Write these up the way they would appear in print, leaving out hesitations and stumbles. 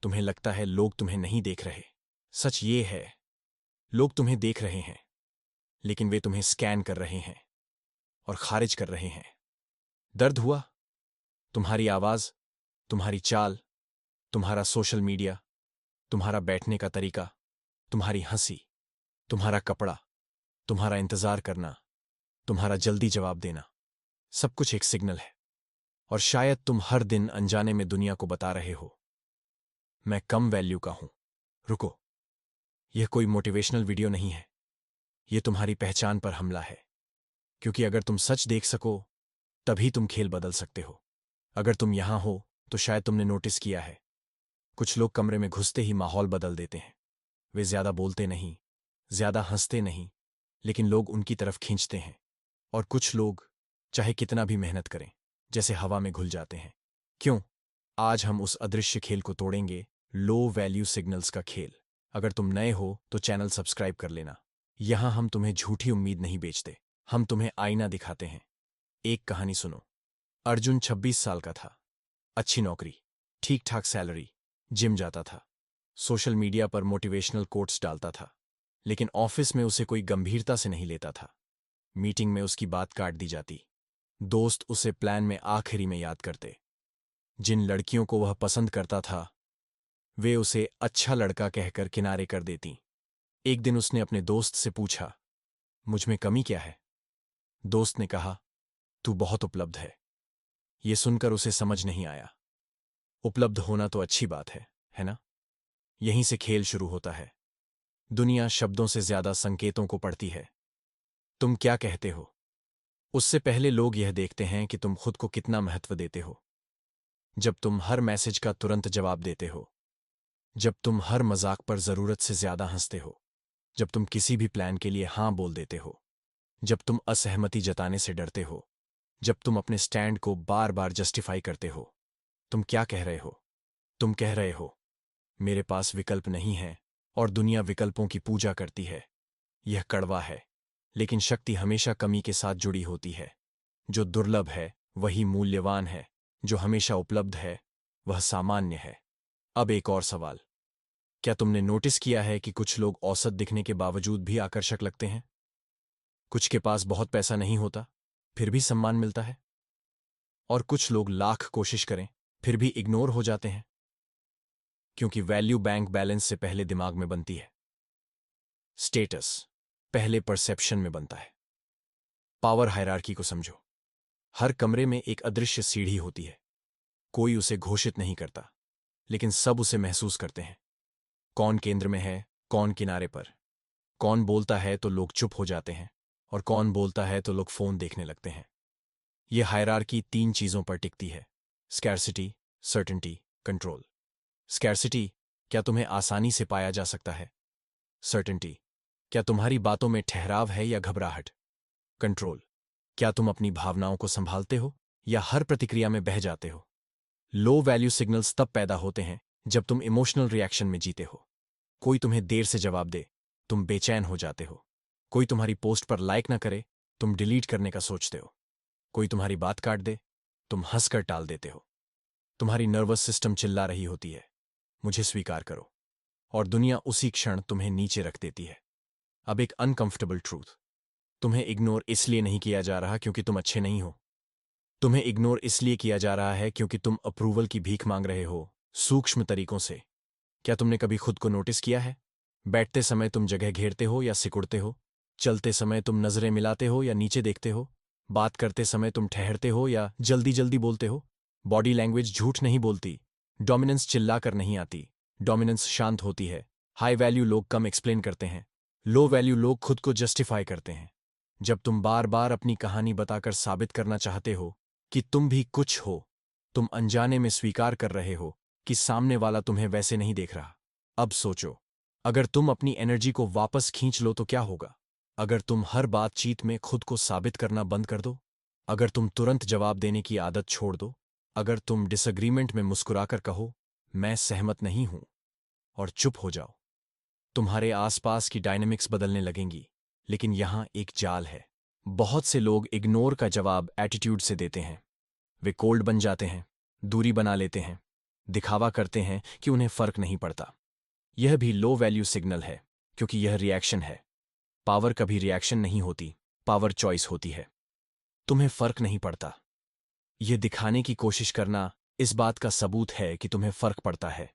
तुम्हें लगता है लोग तुम्हें नहीं देख रहे। सच ये है, लोग तुम्हें देख रहे हैं, लेकिन वे तुम्हें स्कैन कर रहे हैं और खारिज कर रहे हैं। दर्द हुआ? तुम्हारी आवाज, तुम्हारी चाल, तुम्हारा सोशल मीडिया, तुम्हारा बैठने का तरीका, तुम्हारी हंसी, तुम्हारा कपड़ा, तुम्हारा इंतजार करना, तुम्हारा जल्दी जवाब देना, सब कुछ एक सिग्नल है। और शायद तुम हर दिन अनजाने में दुनिया को बता रहे हो, मैं कम वैल्यू का हूं। रुको, यह कोई मोटिवेशनल वीडियो नहीं है, यह तुम्हारी पहचान पर हमला है। क्योंकि अगर तुम सच देख सको, तभी तुम खेल बदल सकते हो। अगर तुम यहां हो तो शायद तुमने नोटिस किया है, कुछ लोग कमरे में घुसते ही माहौल बदल देते हैं। वे ज्यादा बोलते नहीं, ज्यादा हंसते नहीं, लेकिन लोग उनकी तरफ खींचते हैं। और कुछ लोग, चाहे कितना भी मेहनत करें, जैसे हवा में घुल जाते हैं। क्यों? आज हम उस अदृश्य खेल को तोड़ेंगे, लो वैल्यू सिग्नल्स का खेल। अगर तुम नए हो तो चैनल सब्सक्राइब कर लेना। यहां हम तुम्हें झूठी उम्मीद नहीं बेचते, हम तुम्हें आईना दिखाते हैं। एक कहानी सुनो। अर्जुन 26 साल का था, अच्छी नौकरी, ठीक ठाक सैलरी, जिम जाता था, सोशल मीडिया पर मोटिवेशनल कोट्स डालता था, लेकिन ऑफिस में उसे कोई गंभीरता से नहीं लेता था। मीटिंग में उसकी बात काट दी जाती, दोस्त उसे प्लान में आखिरी में याद करते, जिन लड़कियों को वह पसंद करता था वे उसे अच्छा लड़का कहकर किनारे कर देती। एक दिन उसने अपने दोस्त से पूछा, मुझ में कमी क्या है? दोस्त ने कहा, तू बहुत उपलब्ध है। यह सुनकर उसे समझ नहीं आया। उपलब्ध होना तो अच्छी बात है ना? यहीं से खेल शुरू होता है। दुनिया शब्दों से ज्यादा संकेतों को पढ़ती है। तुम क्या कहते हो, उससे पहले लोग यह देखते हैं कि तुम खुद को कितना महत्व देते हो। जब तुम हर मैसेज का तुरंत जवाब देते हो, जब तुम हर मजाक पर जरूरत से ज्यादा हंसते हो, जब तुम किसी भी प्लान के लिए हां बोल देते हो, जब तुम असहमति जताने से डरते हो, जब तुम अपने स्टैंड को बार बार जस्टिफाई करते हो, तुम क्या कह रहे हो? तुम कह रहे हो, मेरे पास विकल्प नहीं है और दुनिया विकल्पों की पूजा करती है। यह कड़वा है, लेकिन शक्ति हमेशा कमी के साथ जुड़ी होती है। जो दुर्लभ है वही मूल्यवान है, जो हमेशा उपलब्ध है वह सामान्य है। अब एक और सवाल, क्या तुमने नोटिस किया है कि कुछ लोग औसत दिखने के बावजूद भी आकर्षक लगते हैं? कुछ के पास बहुत पैसा नहीं होता, फिर भी सम्मान मिलता है। और कुछ लोग लाख कोशिश करें, फिर भी इग्नोर हो जाते हैं। क्योंकि वैल्यू बैंक बैलेंस से पहले दिमाग में बनती है। स्टेटस पहले परसेप्शन में बनता है। पावर हायरार्की को समझो। हर कमरे में एक अदृश्य सीढ़ी होती है। कोई उसे घोषित नहीं करता, लेकिन सब उसे महसूस करते हैं। कौन केंद्र में है, कौन किनारे पर, कौन बोलता है तो लोग चुप हो जाते हैं, और कौन बोलता है तो लोग फोन देखने लगते हैं। यह हायरार्की 3 चीजों पर टिकती है: स्कैर्सिटी, सर्टेनिटी, कंट्रोल। स्कैर्सिटी, क्या तुम्हें आसानी से पाया जा सकता है? सर्टेनिटी, क्या तुम्हारी बातों में ठहराव है या घबराहट? कंट्रोल, क्या तुम अपनी भावनाओं को संभालते हो या हर प्रतिक्रिया में बह जाते हो? लो वैल्यू सिग्नल्स तब पैदा होते हैं जब तुम इमोशनल रिएक्शन में जीते हो। कोई तुम्हें देर से जवाब दे, तुम बेचैन हो जाते हो। कोई तुम्हारी पोस्ट पर लाइक ना करे, तुम डिलीट करने का सोचते हो। कोई तुम्हारी बात काट दे, तुम हंसकर टाल देते हो। तुम्हारी नर्वस सिस्टम चिल्ला रही होती है, मुझे स्वीकार करो, और दुनिया उसी क्षण तुम्हें नीचे रख देती है। अब एक अनकंफर्टेबल ट्रूथ, तुम्हें इग्नोर इसलिए नहीं किया जा रहा क्योंकि तुम अच्छे नहीं हो। तुम्हें इग्नोर इसलिए किया जा रहा है क्योंकि तुम अप्रूवल की भीख मांग रहे हो, सूक्ष्म तरीकों से। क्या तुमने कभी खुद को नोटिस किया है? बैठते समय तुम जगह घेरते हो या सिकुड़ते हो? चलते समय तुम नजरें मिलाते हो या नीचे देखते हो? बात करते समय तुम ठहरते हो या जल्दी जल्दी बोलते हो? बॉडी लैंग्वेज झूठ नहीं बोलती। डोमिनेंस चिल्लाकर नहीं आती, डोमिनेंस शांत होती है। हाई वैल्यू लोग कम एक्सप्लेन करते हैं, लो वैल्यू लोग खुद को जस्टिफाई करते हैं। जब तुम बार बार अपनी कहानी बताकर साबित करना चाहते हो कि तुम भी कुछ हो, तुम अनजाने में स्वीकार कर रहे हो कि सामने वाला तुम्हें वैसे नहीं देख रहा। अब सोचो, अगर तुम अपनी एनर्जी को वापस खींच लो तो क्या होगा? अगर तुम हर बातचीत में खुद को साबित करना बंद कर दो, अगर तुम तुरंत जवाब देने की आदत छोड़ दो, अगर तुम डिसएग्रीमेंट में मुस्कुराकर कहो, मैं सहमत नहीं हूं, और चुप हो जाओ, तुम्हारे आसपास की डायनेमिक्स बदलने लगेंगी। लेकिन यहां एक जाल है। बहुत से लोग इग्नोर का जवाब एटीट्यूड से देते हैं। वे कोल्ड बन जाते हैं, दूरी बना लेते हैं, दिखावा करते हैं कि उन्हें फर्क नहीं पड़ता। यह भी लो वैल्यू सिग्नल है, क्योंकि यह रिएक्शन है। पावर कभी रिएक्शन नहीं होती, पावर चॉइस होती है। तुम्हें फर्क नहीं पड़ता, यह दिखाने की कोशिश करना इस बात का सबूत है कि तुम्हें फर्क पड़ता है।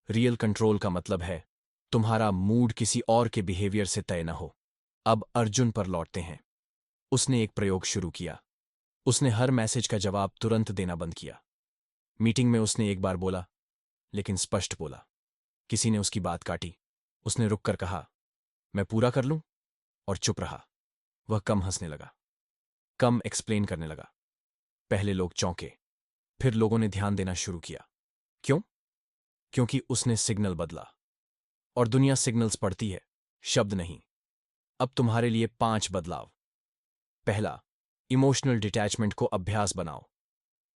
रियल कंट्रोल का मतलब है तुम्हारा मूड किसी और के बिहेवियर से तय न हो। अब अर्जुन पर लौटते हैं। उसने एक प्रयोग शुरू किया। उसने हर मैसेज का जवाब तुरंत देना बंद किया। मीटिंग में उसने एक बार बोला, लेकिन स्पष्ट बोला। किसी ने उसकी बात काटी, उसने रुक कर कहा, मैं पूरा कर लूं, और चुप रहा। वह कम हंसने लगा, कम एक्सप्लेन करने लगा। पहले लोग चौंके, फिर लोगों ने ध्यान देना शुरू किया। क्यों? क्योंकि उसने सिग्नल बदला। और दुनिया सिग्नल्स पढ़ती है, शब्द नहीं। अब तुम्हारे लिए 5 बदलाव। पहला, इमोशनल डिटैचमेंट को अभ्यास बनाओ।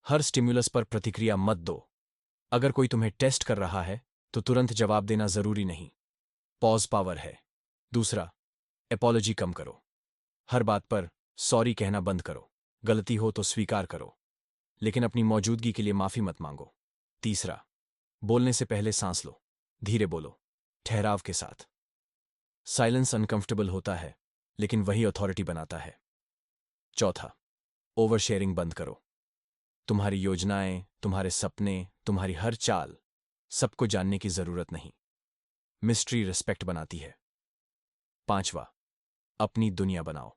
हर स्टिम्युलस पर प्रतिक्रिया मत दो। अगर कोई तुम्हें टेस्ट कर रहा है तो तुरंत जवाब देना जरूरी नहीं। पॉज पावर है। दूसरा, एपॉलॉजी कम करो। हर बात पर सॉरी कहना बंद करो। गलती हो तो स्वीकार करो, लेकिन अपनी मौजूदगी के लिए माफी मत मांगो। तीसरा, बोलने से पहले सांस लो। धीरे बोलो, ठहराव के साथ। साइलेंस अनकंफर्टेबल होता है, लेकिन वही अथॉरिटी बनाता है। चौथा, ओवर शेयरिंग बंद करो। तुम्हारी योजनाएं, तुम्हारे सपने, तुम्हारी हर चाल, सबको जानने की जरूरत नहीं। मिस्ट्री रिस्पेक्ट बनाती है। पांचवा, अपनी दुनिया बनाओ।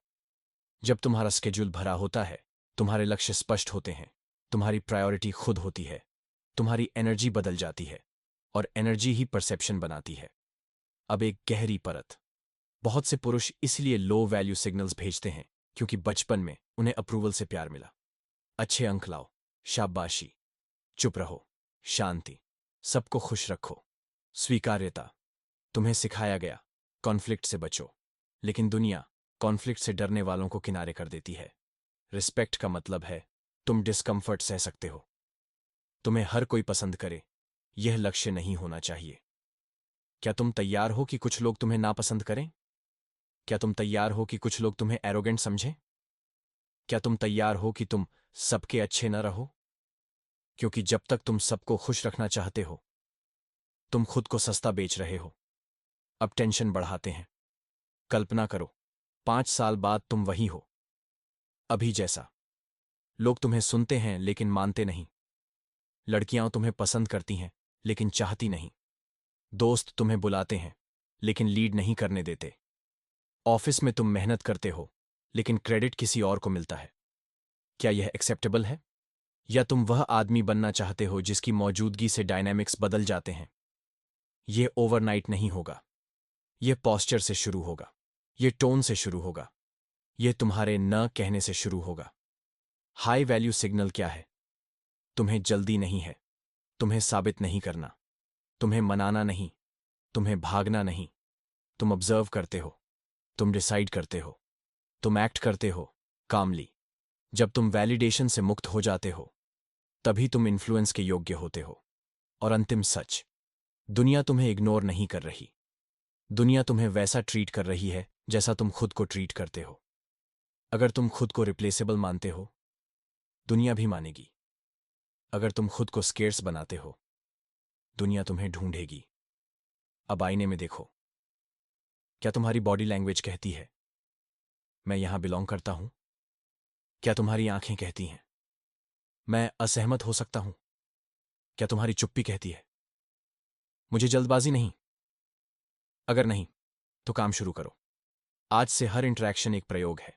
जब तुम्हारा स्केड्यूल भरा होता है, तुम्हारे लक्ष्य स्पष्ट होते हैं, तुम्हारी प्रायोरिटी खुद होती है, तुम्हारी एनर्जी बदल जाती है, और एनर्जी ही परसेप्शन बनाती है। अब एक गहरी परत। बहुत से पुरुष इसलिए लो वैल्यू सिग्नल्स भेजते हैं क्योंकि बचपन में उन्हें अप्रूवल से प्यार मिला। अच्छे अंक लाओ, शाबाशी, चुप रहो, शांति, सबको खुश रखो, स्वीकार्यता। तुम्हें सिखाया गया कॉन्फ्लिक्ट से बचो, लेकिन दुनिया कॉन्फ्लिक्ट से डरने वालों को किनारे कर देती है। रिस्पेक्ट का मतलब है तुम डिस्कम्फर्ट सह सकते हो। तुम्हें हर कोई पसंद करे, यह लक्ष्य नहीं होना चाहिए। क्या तुम तैयार हो कि कुछ लोग तुम्हें नापसंद करें? क्या तुम तैयार हो कि कुछ लोग तुम्हें एरोगेंट समझें? क्या तुम तैयार हो कि तुम सबके अच्छे न रहो? क्योंकि जब तक तुम सबको खुश रखना चाहते हो, तुम खुद को सस्ता बेच रहे हो। अब टेंशन बढ़ाते हैं। कल्पना करो, 5 साल बाद तुम वही हो, अभी जैसा। लोग तुम्हें सुनते हैं लेकिन मानते नहीं। लड़कियां तुम्हें पसंद करती हैं लेकिन चाहती नहीं। दोस्त तुम्हें बुलाते हैं लेकिन लीड नहीं करने देते। ऑफिस में तुम मेहनत करते हो लेकिन क्रेडिट किसी और को मिलता है। क्या यह एक्सेप्टेबल है? या तुम वह आदमी बनना चाहते हो जिसकी मौजूदगी से डायनामिक्स बदल जाते हैं? यह ओवरनाइट नहीं होगा। यह पॉस्चर से शुरू होगा, यह टोन से शुरू होगा, यह तुम्हारे न कहने से शुरू होगा। हाई वैल्यू सिग्नल क्या है? तुम्हें जल्दी नहीं है, तुम्हें साबित नहीं करना, तुम्हें मनाना नहीं, तुम्हें भागना नहीं। तुम ऑब्जर्व करते हो, तुम डिसाइड करते हो, तुम एक्ट करते हो कामली। जब तुम वैलिडेशन से मुक्त हो जाते हो, तभी तुम इन्फ्लुएंस के योग्य होते हो। और अंतिम सच, दुनिया तुम्हें इग्नोर नहीं कर रही। दुनिया तुम्हें वैसा ट्रीट कर रही है जैसा तुम खुद को ट्रीट करते हो। अगर तुम खुद को रिप्लेसेबल मानते हो, दुनिया भी मानेगी। अगर तुम खुद को स्केर्स बनाते हो, दुनिया तुम्हें ढूंढेगी। अब आईने में देखो। क्या तुम्हारी बॉडी लैंग्वेज कहती है, मैं यहां बिलोंग करता हूं? क्या तुम्हारी आंखें कहती हैं, मैं असहमत हो सकता हूं? क्या तुम्हारी चुप्पी कहती है, मुझे जल्दबाजी नहीं? अगर नहीं, तो काम शुरू करो। आज से हर इंटरैक्शन एक प्रयोग है,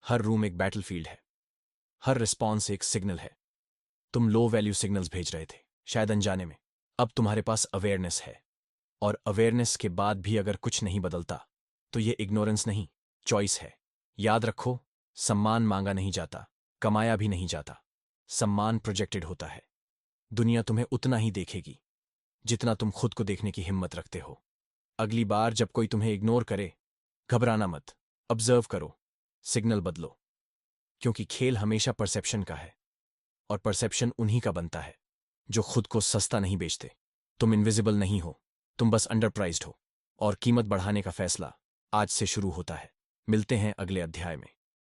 हर रूम एक बैटलफील्ड है, हर रिस्पॉन्स एक सिग्नल है। तुम लो वैल्यू सिग्नल्स भेज रहे थे, शायद अनजाने में। अब तुम्हारे पास अवेयरनेस है, और अवेयरनेस के बाद भी अगर कुछ नहीं बदलता, तो ये इग्नोरेंस नहीं, चॉइस है। याद रखो, सम्मान मांगा नहीं जाता, कमाया भी नहीं जाता। सम्मान प्रोजेक्टेड होता है। दुनिया तुम्हें उतना ही देखेगी जितना तुम खुद को देखने की हिम्मत रखते हो। अगली बार जब कोई तुम्हें इग्नोर करे, घबराना मत, ऑब्जर्व करो, सिग्नल बदलो। क्योंकि खेल हमेशा परसेप्शन का है, और परसेप्शन उन्हीं का बनता है जो खुद को सस्ता नहीं बेचते। तुम इनविजिबल नहीं हो, तुम बस अंडरप्राइज्ड हो, और कीमत बढ़ाने का फैसला आज से शुरू होता है। मिलते हैं अगले अध्याय में।